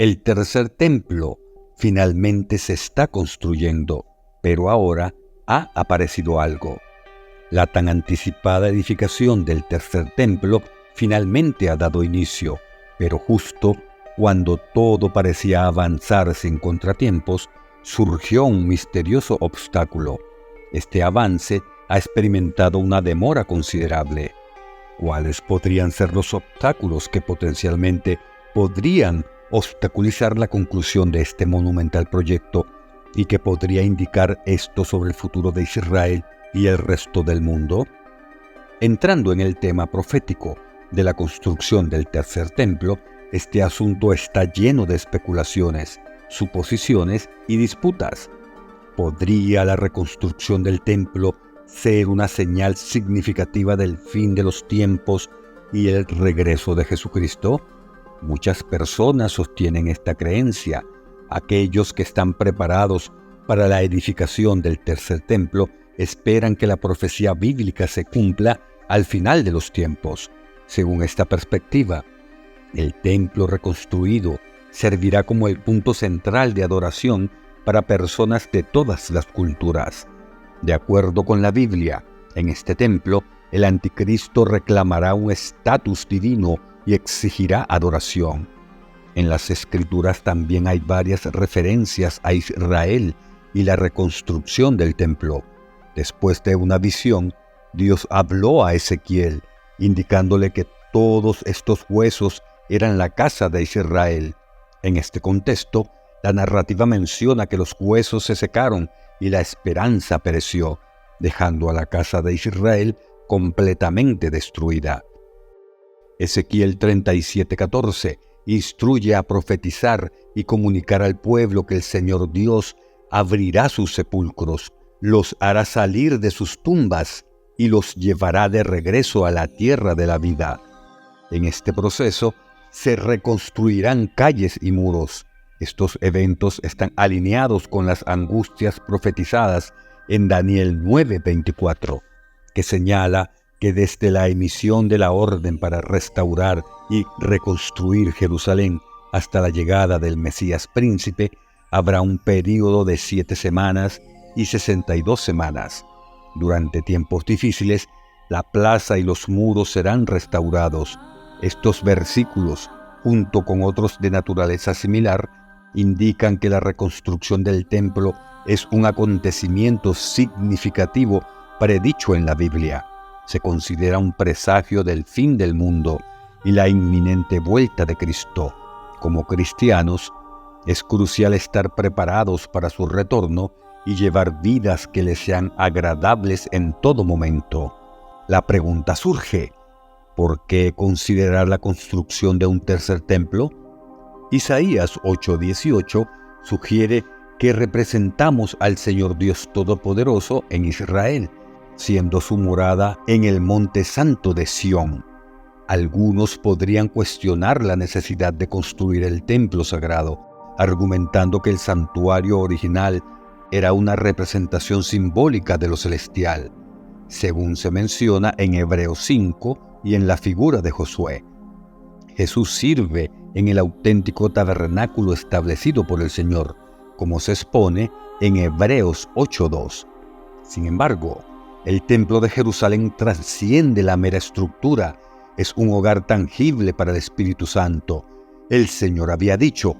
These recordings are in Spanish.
El tercer templo finalmente se está construyendo, pero ahora ha aparecido algo. La tan anticipada edificación del tercer templo finalmente ha dado inicio, pero justo cuando todo parecía avanzar sin contratiempos, surgió un misterioso obstáculo. Este avance ha experimentado una demora considerable. ¿Cuáles podrían ser los obstáculos que potencialmente podrían obstaculizar la conclusión de este monumental proyecto y que podría indicar esto sobre el futuro de Israel y el resto del mundo? Entrando en el tema profético de la construcción del tercer templo, este asunto está lleno de especulaciones, suposiciones y disputas. ¿Podría la reconstrucción del templo ser una señal significativa del fin de los tiempos y el regreso de Jesucristo? Muchas personas sostienen esta creencia. Aquellos que están preparados para la edificación del tercer templo esperan que la profecía bíblica se cumpla al final de los tiempos. Según esta perspectiva, el templo reconstruido servirá como el punto central de adoración para personas de todas las culturas. De acuerdo con la Biblia, en este templo, el anticristo reclamará un estatus divino y exigirá adoración. En las Escrituras también hay varias referencias a Israel y la reconstrucción del templo. Después de una visión, Dios habló a Ezequiel, indicándole que todos estos huesos eran la casa de Israel. En este contexto, la narrativa menciona que los huesos se secaron y la esperanza pereció, dejando a la casa de Israel completamente destruida. Ezequiel 37:14 instruye a profetizar y comunicar al pueblo que el Señor Dios abrirá sus sepulcros, los hará salir de sus tumbas y los llevará de regreso a la tierra de la vida. En este proceso se reconstruirán calles y muros. Estos eventos están alineados con las angustias profetizadas en Daniel 9:24, que señala que desde la emisión de la orden para restaurar y reconstruir Jerusalén hasta la llegada del Mesías Príncipe, habrá un período de 7 semanas y 62 semanas. Durante tiempos difíciles, la plaza y los muros serán restaurados. Estos versículos, junto con otros de naturaleza similar, indican que la reconstrucción del templo es un acontecimiento significativo predicho en la Biblia. Se considera un presagio del fin del mundo y la inminente vuelta de Cristo. Como cristianos, es crucial estar preparados para su retorno y llevar vidas que les sean agradables en todo momento. La pregunta surge: ¿por qué considerar la construcción de un tercer templo? Isaías 8:18 sugiere que representamos al Señor Dios Todopoderoso en Israel, siendo su morada en el Monte Santo de Sión. Algunos podrían cuestionar la necesidad de construir el templo sagrado, argumentando que el santuario original era una representación simbólica de lo celestial, según se menciona en Hebreos 5 y en la figura de Josué. Jesús sirve en el auténtico tabernáculo establecido por el Señor, como se expone en Hebreos 8:2. Sin embargo, el templo de Jerusalén trasciende la mera estructura, es un hogar tangible para el Espíritu Santo. El Señor había dicho: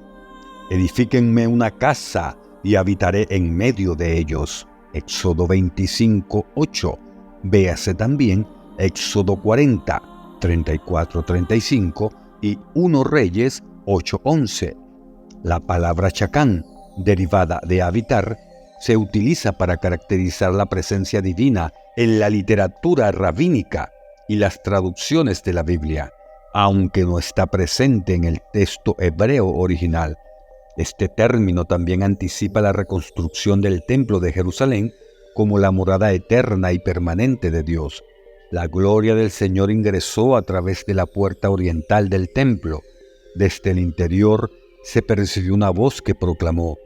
«Edifíquenme una casa y habitaré en medio de ellos». Éxodo 25:8. Véase también Éxodo 40, 34-35 y 1 Reyes 8:11. La palabra chacán, derivada de habitar, se utiliza para caracterizar la presencia divina en la literatura rabínica y las traducciones de la Biblia, aunque no está presente en el texto hebreo original. Este término también anticipa la reconstrucción del Templo de Jerusalén como la morada eterna y permanente de Dios. La gloria del Señor ingresó a través de la puerta oriental del templo. Desde el interior se percibió una voz que proclamó: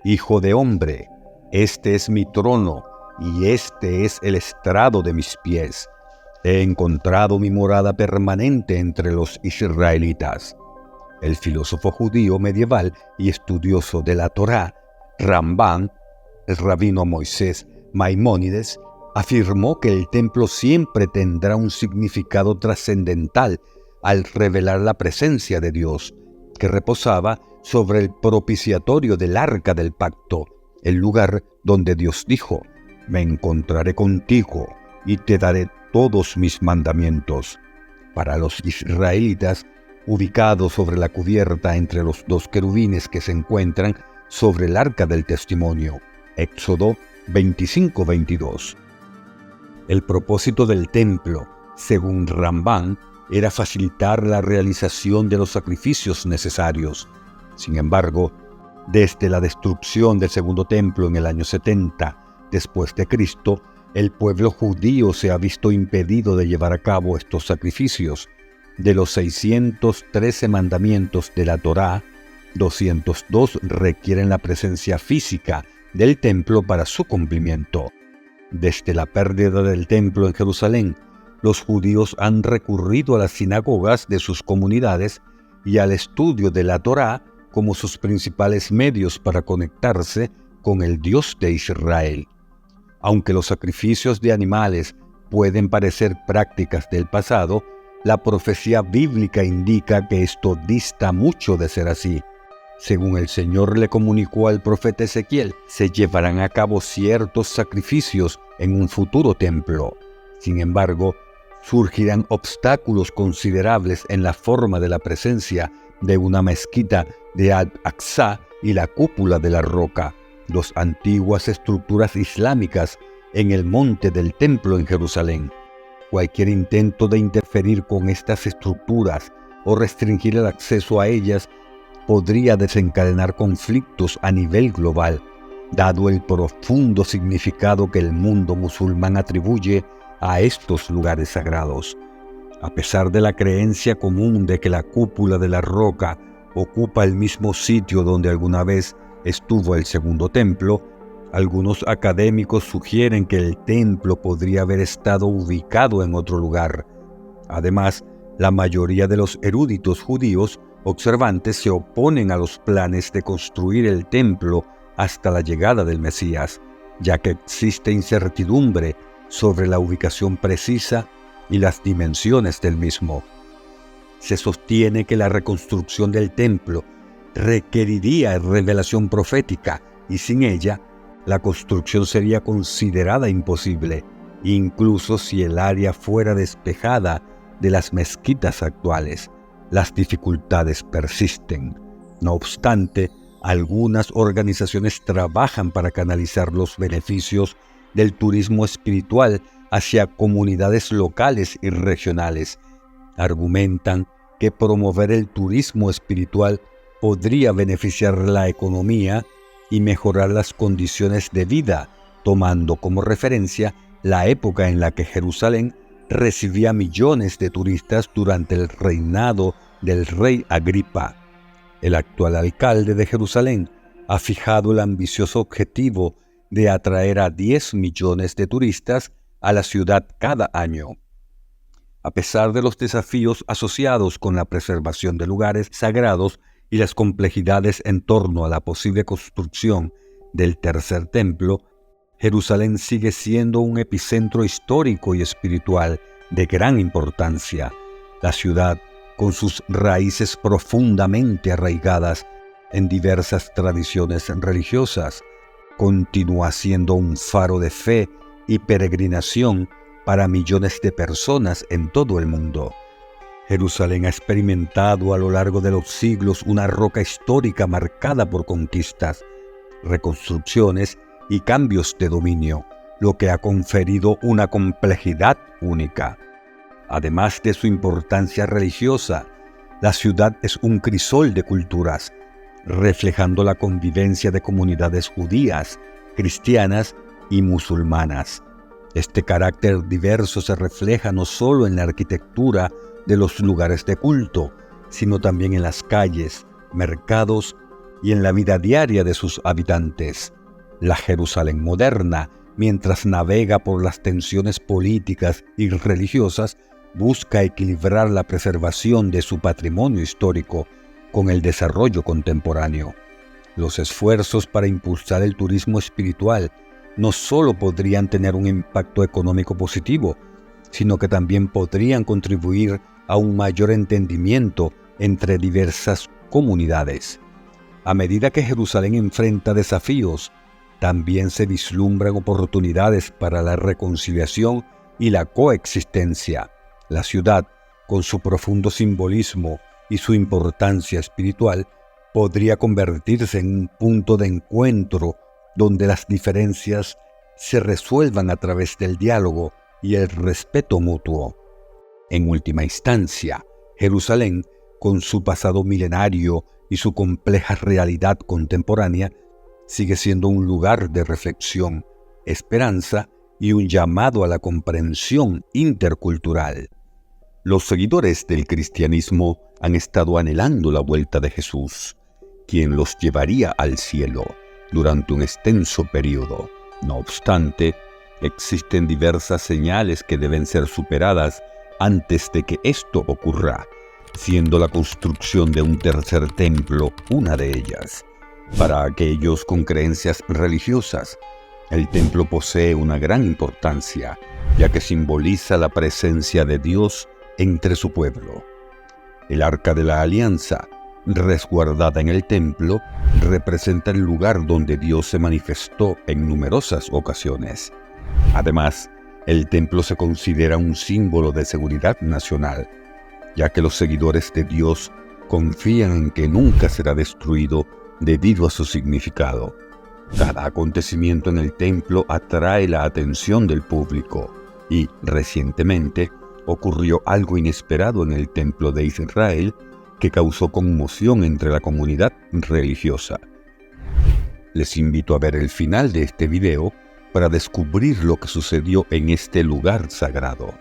«Hijo de hombre, este es mi trono y este es el estrado de mis pies. He encontrado mi morada permanente entre los israelitas». El filósofo judío medieval y estudioso de la Torá, Rambán, el rabino Moisés Maimónides, afirmó que el templo siempre tendrá un significado trascendental al revelar la presencia de Dios, que reposaba sobre el propiciatorio del Arca del Pacto, el lugar donde Dios dijo: «Me encontraré contigo y te daré todos mis mandamientos». Para los israelitas, ubicado sobre la cubierta entre los dos querubines que se encuentran sobre el Arca del Testimonio. Éxodo 25:22. El propósito del templo, según Rambán, era facilitar la realización de los sacrificios necesarios. Sin embargo, desde la destrucción del segundo templo en el año 70 después de Cristo, el pueblo judío se ha visto impedido de llevar a cabo estos sacrificios. De los 613 mandamientos de la Torá, 202 requieren la presencia física del templo para su cumplimiento. Desde la pérdida del templo en Jerusalén, los judíos han recurrido a las sinagogas de sus comunidades y al estudio de la Torá como sus principales medios para conectarse con el Dios de Israel. Aunque los sacrificios de animales pueden parecer prácticas del pasado, la profecía bíblica indica que esto dista mucho de ser así. Según el Señor le comunicó al profeta Ezequiel, se llevarán a cabo ciertos sacrificios en un futuro templo. Sin embargo, surgirán obstáculos considerables en la forma de la presencia de una mezquita de Al-Aqsa y la cúpula de la roca, dos antiguas estructuras islámicas en el monte del templo en Jerusalén. Cualquier intento de interferir con estas estructuras o restringir el acceso a ellas podría desencadenar conflictos a nivel global, dado el profundo significado que el mundo musulmán atribuye a estos lugares sagrados. A pesar de la creencia común de que la cúpula de la roca ocupa el mismo sitio donde alguna vez estuvo el segundo templo, algunos académicos sugieren que el templo podría haber estado ubicado en otro lugar. Además, la mayoría de los eruditos judíos observantes se oponen a los planes de construir el templo hasta la llegada del Mesías, ya que existe incertidumbre sobre la ubicación precisa y las dimensiones del mismo. Se sostiene que la reconstrucción del templo requeriría revelación profética y sin ella, la construcción sería considerada imposible, incluso si el área fuera despejada de las mezquitas actuales. Las dificultades persisten. No obstante, algunas organizaciones trabajan para canalizar los beneficios del turismo espiritual hacia comunidades locales y regionales. Argumentan que promover el turismo espiritual podría beneficiar la economía y mejorar las condiciones de vida, tomando como referencia la época en la que Jerusalén recibía millones de turistas durante el reinado del rey Agripa. El actual alcalde de Jerusalén ha fijado el ambicioso objetivo de atraer a 10 millones de turistas a la ciudad cada año. A pesar de los desafíos asociados con la preservación de lugares sagrados y las complejidades en torno a la posible construcción del tercer templo, Jerusalén sigue siendo un epicentro histórico y espiritual de gran importancia. La ciudad, con sus raíces profundamente arraigadas en diversas tradiciones religiosas, continúa siendo un faro de fe y peregrinación para millones de personas en todo el mundo. Jerusalén ha experimentado a lo largo de los siglos una roca histórica marcada por conquistas, reconstrucciones y cambios de dominio, lo que ha conferido una complejidad única. Además de su importancia religiosa, la ciudad es un crisol de culturas, reflejando la convivencia de comunidades judías, cristianas y musulmanas. Este carácter diverso se refleja no solo en la arquitectura de los lugares de culto, sino también en las calles, mercados y en la vida diaria de sus habitantes. La Jerusalén moderna, mientras navega por las tensiones políticas y religiosas, busca equilibrar la preservación de su patrimonio histórico con el desarrollo contemporáneo. Los esfuerzos para impulsar el turismo espiritual no solo podrían tener un impacto económico positivo, sino que también podrían contribuir a un mayor entendimiento entre diversas comunidades. A medida que Jerusalén enfrenta desafíos, también se vislumbran oportunidades para la reconciliación y la coexistencia. La ciudad, con su profundo simbolismo y su importancia espiritual, podría convertirse en un punto de encuentro donde las diferencias se resuelvan a través del diálogo y el respeto mutuo. En última instancia, Jerusalén, con su pasado milenario y su compleja realidad contemporánea, sigue siendo un lugar de reflexión, esperanza y un llamado a la comprensión intercultural. Los seguidores del cristianismo han estado anhelando la vuelta de Jesús, quien los llevaría al cielo durante un extenso periodo. No obstante, existen diversas señales que deben ser superadas antes de que esto ocurra, siendo la construcción de un tercer templo una de ellas. Para aquellos con creencias religiosas, el templo posee una gran importancia, ya que simboliza la presencia de Dios entre su pueblo. El Arca de la Alianza, resguardada en el templo, representa el lugar donde Dios se manifestó en numerosas ocasiones. Además, el templo se considera un símbolo de seguridad nacional, ya que los seguidores de Dios confían en que nunca será destruido debido a su significado. Cada acontecimiento en el templo atrae la atención del público y, recientemente, ocurrió algo inesperado en el templo de Israel que causó conmoción entre la comunidad religiosa. Les invito a ver el final de este video para descubrir lo que sucedió en este lugar sagrado.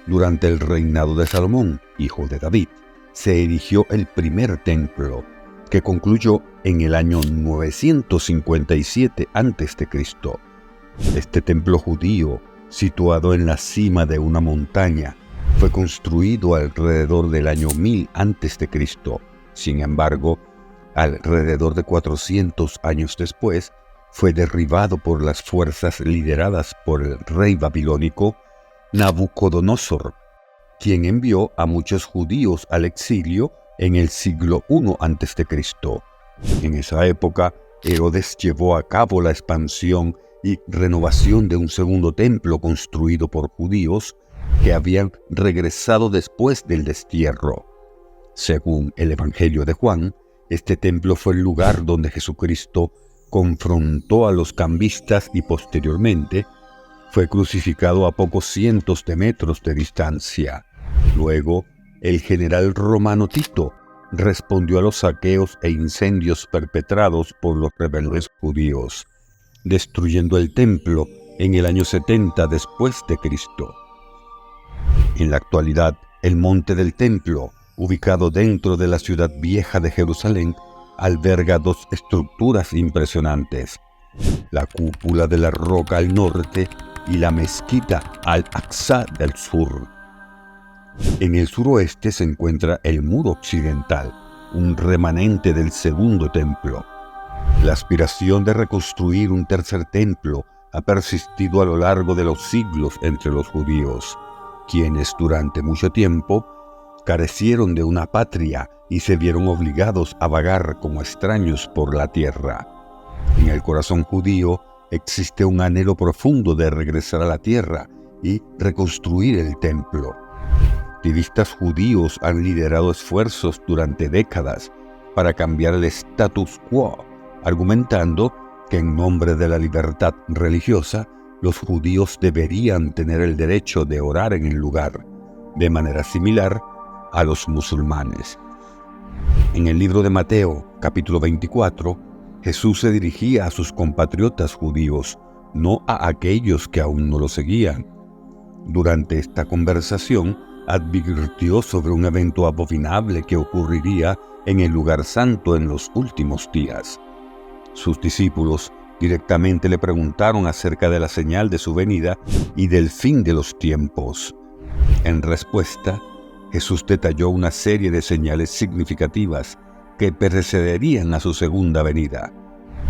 Durante el reinado de Salomón, hijo de David, se erigió el primer templo, que concluyó en el año 957 a.C. Este templo judío, situado en la cima de una montaña, fue construido alrededor del año 1000 a.C. Sin embargo, alrededor de 400 años después, fue derribado por las fuerzas lideradas por el rey babilónico Nabucodonosor, quien envió a muchos judíos al exilio en el siglo I a.C. En esa época, Herodes llevó a cabo la expansión y renovación de un segundo templo construido por judíos que habían regresado después del destierro. Según el Evangelio de Juan, este templo fue el lugar donde Jesucristo confrontó a los cambistas y posteriormente fue crucificado a pocos cientos de metros de distancia. Luego, el general romano Tito respondió a los saqueos e incendios perpetrados por los rebeldes judíos, destruyendo el templo en el año 70 después de Cristo. En la actualidad, el monte del templo, ubicado dentro de la ciudad vieja de Jerusalén, alberga dos estructuras impresionantes: la cúpula de la roca al norte y la mezquita al-Aqsa del sur. En el suroeste se encuentra el muro occidental, un remanente del segundo templo. La aspiración de reconstruir un tercer templo ha persistido a lo largo de los siglos entre los judíos, quienes durante mucho tiempo carecieron de una patria y se vieron obligados a vagar como extraños por la tierra. En el corazón judío existe un anhelo profundo de regresar a la tierra y reconstruir el templo. Activistas judíos han liderado esfuerzos durante décadas para cambiar el status quo, argumentando que en nombre de la libertad religiosa, los judíos deberían tener el derecho de orar en el lugar, de manera similar a los musulmanes. En el libro de Mateo, capítulo 24, Jesús se dirigía a sus compatriotas judíos, no a aquellos que aún no lo seguían. Durante esta conversación, advirtió sobre un evento abominable que ocurriría en el lugar santo en los últimos días. Sus discípulos directamente le preguntaron acerca de la señal de su venida y del fin de los tiempos. En respuesta, Jesús detalló una serie de señales significativas que precederían a su segunda venida.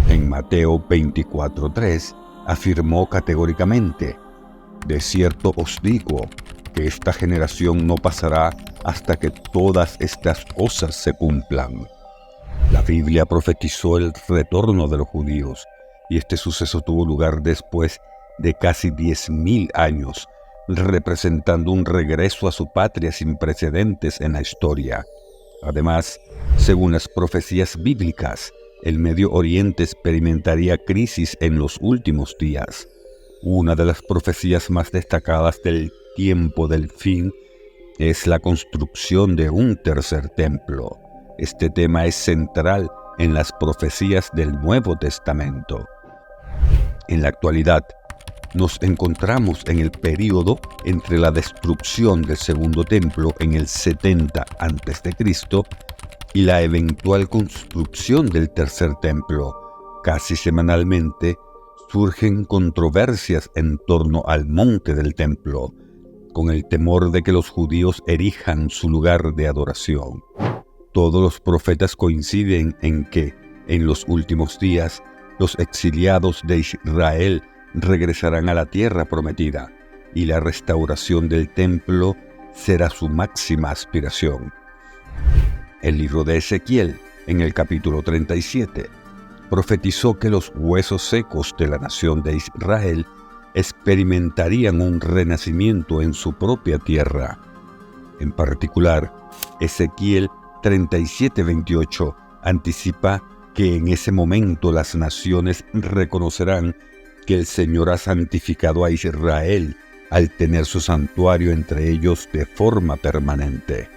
En Mateo 24:3 afirmó categóricamente: «De cierto os digo que esta generación no pasará hasta que todas estas cosas se cumplan». La Biblia profetizó el retorno de los judíos, y este suceso tuvo lugar después de casi 10.000 años, representando un regreso a su patria sin precedentes en la historia. Además, según las profecías bíblicas, el Medio Oriente experimentaría crisis en los últimos días. Una de las profecías más destacadas del tiempo del fin es la construcción de un tercer templo. Este tema es central en las profecías del Nuevo Testamento. En la actualidad, nos encontramos en el período entre la destrucción del segundo templo en el 70 a.C. y la eventual construcción del tercer templo. Casi semanalmente surgen controversias en torno al monte del templo, con el temor de que los judíos erijan su lugar de adoración. Todos los profetas coinciden en que, en los últimos días, los exiliados de Israel regresarán a la tierra prometida, y la restauración del templo será su máxima aspiración. El libro de Ezequiel, en el capítulo 37, profetizó que los huesos secos de la nación de Israel experimentarían un renacimiento en su propia tierra. En particular, Ezequiel 37:28 anticipa que en ese momento las naciones reconocerán que el Señor ha santificado a Israel al tener su santuario entre ellos de forma permanente.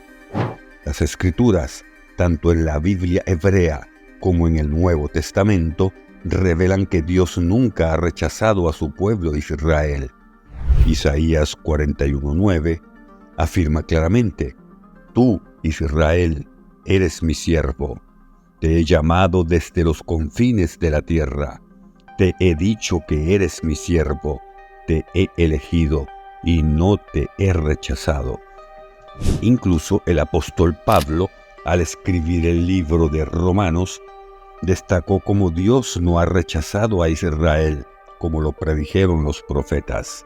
Las Escrituras, tanto en la Biblia hebrea como en el Nuevo Testamento, revelan que Dios nunca ha rechazado a su pueblo Israel. Isaías 41:9 afirma claramente: «Tú, Israel, eres mi siervo. Te he llamado desde los confines de la tierra. Te he dicho que eres mi siervo. Te he elegido y no te he rechazado». Incluso el apóstol Pablo, al escribir el libro de Romanos, destacó cómo Dios no ha rechazado a Israel, como lo predijeron los profetas.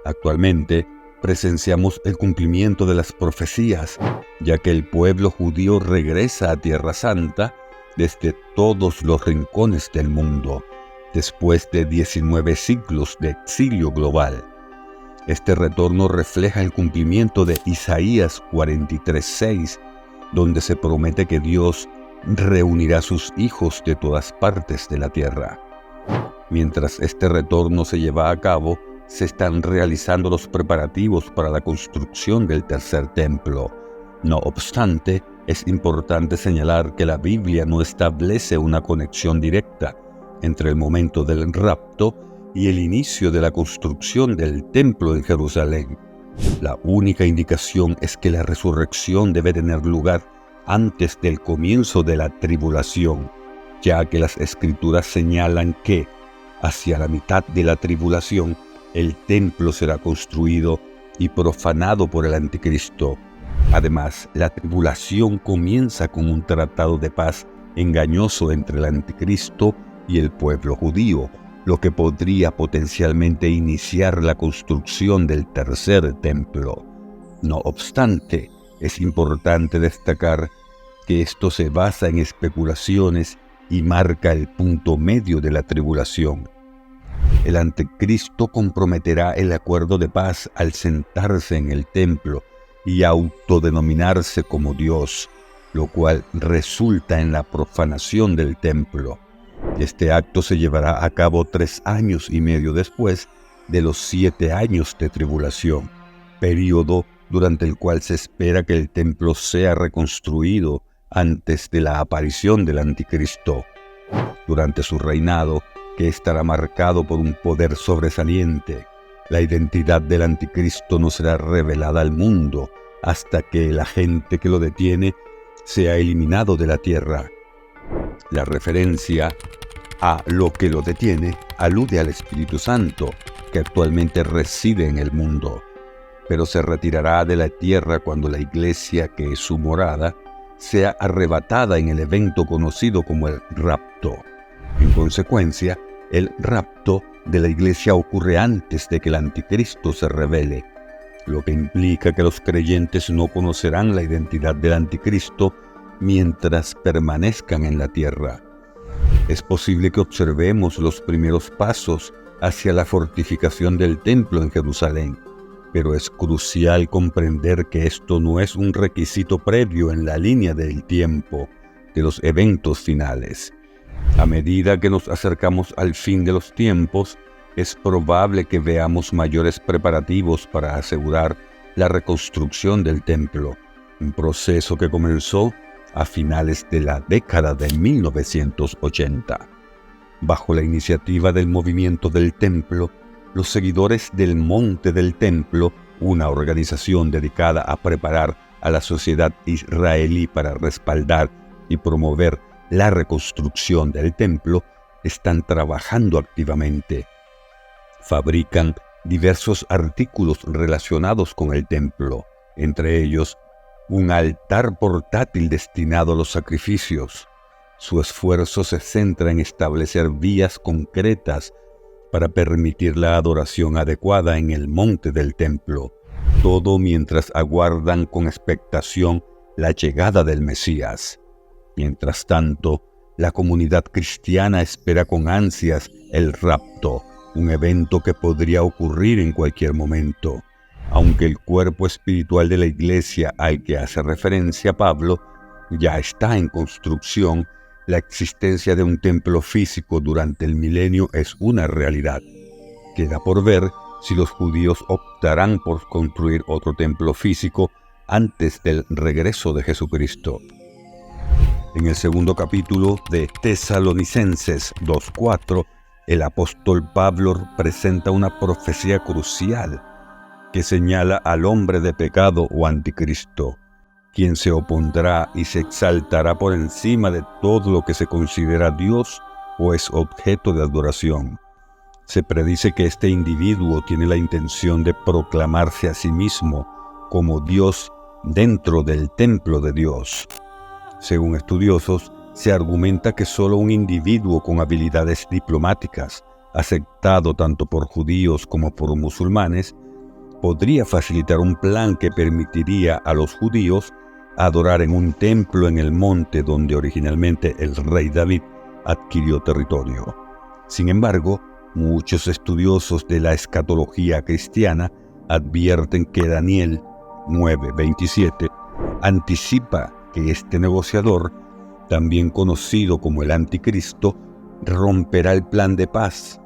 Actualmente, presenciamos el cumplimiento de las profecías, ya que el pueblo judío regresa a Tierra Santa desde todos los rincones del mundo, después de 19 siglos de exilio global. Este retorno refleja el cumplimiento de Isaías 43:6, donde se promete que Dios reunirá a sus hijos de todas partes de la tierra. Mientras este retorno se lleva a cabo, se están realizando los preparativos para la construcción del tercer templo. No obstante, es importante señalar que la Biblia no establece una conexión directa entre el momento del rapto y el inicio de la construcción del templo en Jerusalén. La única indicación es que la resurrección debe tener lugar antes del comienzo de la tribulación, ya que las Escrituras señalan que, hacia la mitad de la tribulación, el templo será construido y profanado por el anticristo. Además, la tribulación comienza con un tratado de paz engañoso entre el anticristo y el pueblo judío, lo que podría potencialmente iniciar la construcción del tercer templo. No obstante, es importante destacar que esto se basa en especulaciones y marca el punto medio de la tribulación. El anticristo comprometerá el acuerdo de paz al sentarse en el templo y autodenominarse como Dios, lo cual resulta en la profanación del templo. Este acto se llevará a cabo 3 años y medio después de los 7 años de tribulación, período durante el cual se espera que el templo sea reconstruido antes de la aparición del anticristo. Durante su reinado, que estará marcado por un poder sobresaliente, la identidad del anticristo no será revelada al mundo hasta que el agente que lo detiene sea eliminado de la tierra. La referencia a lo que lo detiene alude al Espíritu Santo, que actualmente reside en el mundo. pero se retirará de la tierra cuando la iglesia, que es su morada, sea arrebatada en el evento conocido como el rapto. En consecuencia, el rapto de la iglesia ocurre antes de que el anticristo se revele, lo que implica que los creyentes no conocerán la identidad del anticristo mientras permanezcan en la tierra. Es posible que observemos los primeros pasos hacia la fortificación del templo en Jerusalén, pero es crucial comprender que esto no es un requisito previo en la línea del tiempo de los eventos finales. A medida que nos acercamos al fin de los tiempos, es probable que veamos mayores preparativos para asegurar la reconstrucción del templo, un proceso que comenzó a finales de la década de 1980. Bajo la iniciativa del Movimiento del Templo, los seguidores del Monte del Templo, una organización dedicada a preparar a la sociedad israelí para respaldar y promover la reconstrucción del templo, están trabajando activamente. Fabrican diversos artículos relacionados con el templo, entre ellos un altar portátil destinado a los sacrificios. Su esfuerzo se centra en establecer vías concretas para permitir la adoración adecuada en el monte del templo, todo mientras aguardan con expectación la llegada del Mesías. Mientras tanto, la comunidad cristiana espera con ansias el rapto, un evento que podría ocurrir en cualquier momento. Aunque el cuerpo espiritual de la iglesia al que hace referencia Pablo ya está en construcción, la existencia de un templo físico durante el milenio es una realidad. Queda por ver si los judíos optarán por construir otro templo físico antes del regreso de Jesucristo. En el segundo capítulo de Tesalonicenses 2:4, el apóstol Pablo presenta una profecía crucial que señala al hombre de pecado o anticristo, quien se opondrá y se exaltará por encima de todo lo que se considera Dios o es objeto de adoración. Se predice que este individuo tiene la intención de proclamarse a sí mismo como Dios dentro del templo de Dios. Según estudiosos, se argumenta que solo un individuo con habilidades diplomáticas, aceptado tanto por judíos como por musulmanes, podría facilitar un plan que permitiría a los judíos adorar en un templo en el monte donde originalmente el rey David adquirió territorio. Sin embargo, muchos estudiosos de la escatología cristiana advierten que Daniel 9:27 anticipa que este negociador, también conocido como el anticristo, romperá el plan de paz.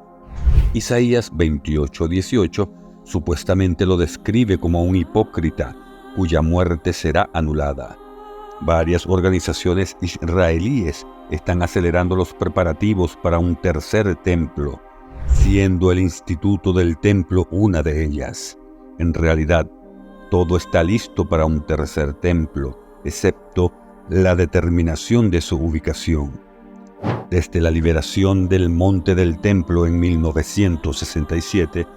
Isaías 28:18 supuestamente lo describe como un hipócrita cuya muerte será anulada. Varias organizaciones israelíes están acelerando los preparativos para un tercer templo, siendo el Instituto del Templo una de ellas. En realidad, todo está listo para un tercer templo, excepto la determinación de su ubicación. Desde la liberación del Monte del Templo en 1967,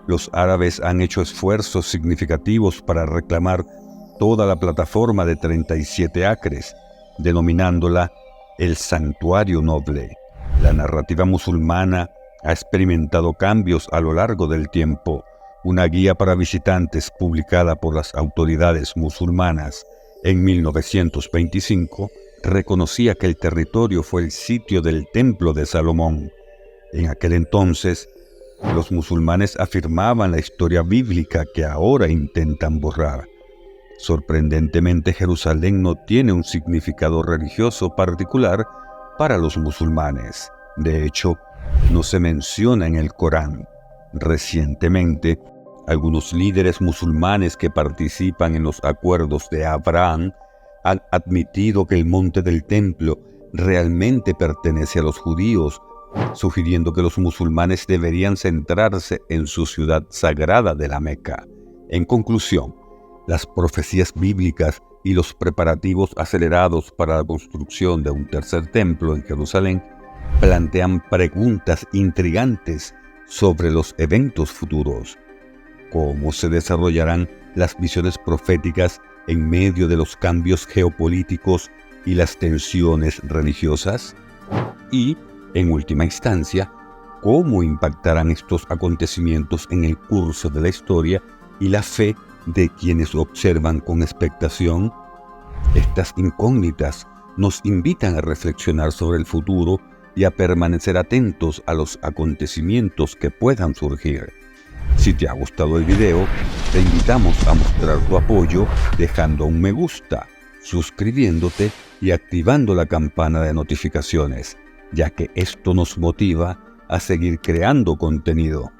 los árabes han hecho esfuerzos significativos para reclamar toda la plataforma de 37 acres, denominándola el Santuario Noble. La narrativa musulmana ha experimentado cambios a lo largo del tiempo. Una guía para visitantes publicada por las autoridades musulmanas en 1925 reconocía que el territorio fue el sitio del Templo de Salomón. En aquel entonces, los musulmanes afirmaban la historia bíblica que ahora intentan borrar. Sorprendentemente, Jerusalén no tiene un significado religioso particular para los musulmanes. De hecho, no se menciona en el Corán. Recientemente, algunos líderes musulmanes que participan en los acuerdos de Abraham han admitido que el monte del templo realmente pertenece a los judíos, sugiriendo que los musulmanes deberían centrarse en su ciudad sagrada de la Meca. En conclusión, las profecías bíblicas y los preparativos acelerados para la construcción de un tercer templo en Jerusalén plantean preguntas intrigantes sobre los eventos futuros. cómo se desarrollarán las visiones proféticas en medio de los cambios geopolíticos y las tensiones religiosas? Y, en última instancia, ¿cómo impactarán estos acontecimientos en el curso de la historia y la fe de quienes observan con expectación? Estas incógnitas nos invitan a reflexionar sobre el futuro y a permanecer atentos a los acontecimientos que puedan surgir. Si te ha gustado el video, te invitamos a mostrar tu apoyo dejando un me gusta, suscribiéndote y activando la campana de notificaciones, ya que esto nos motiva a seguir creando contenido.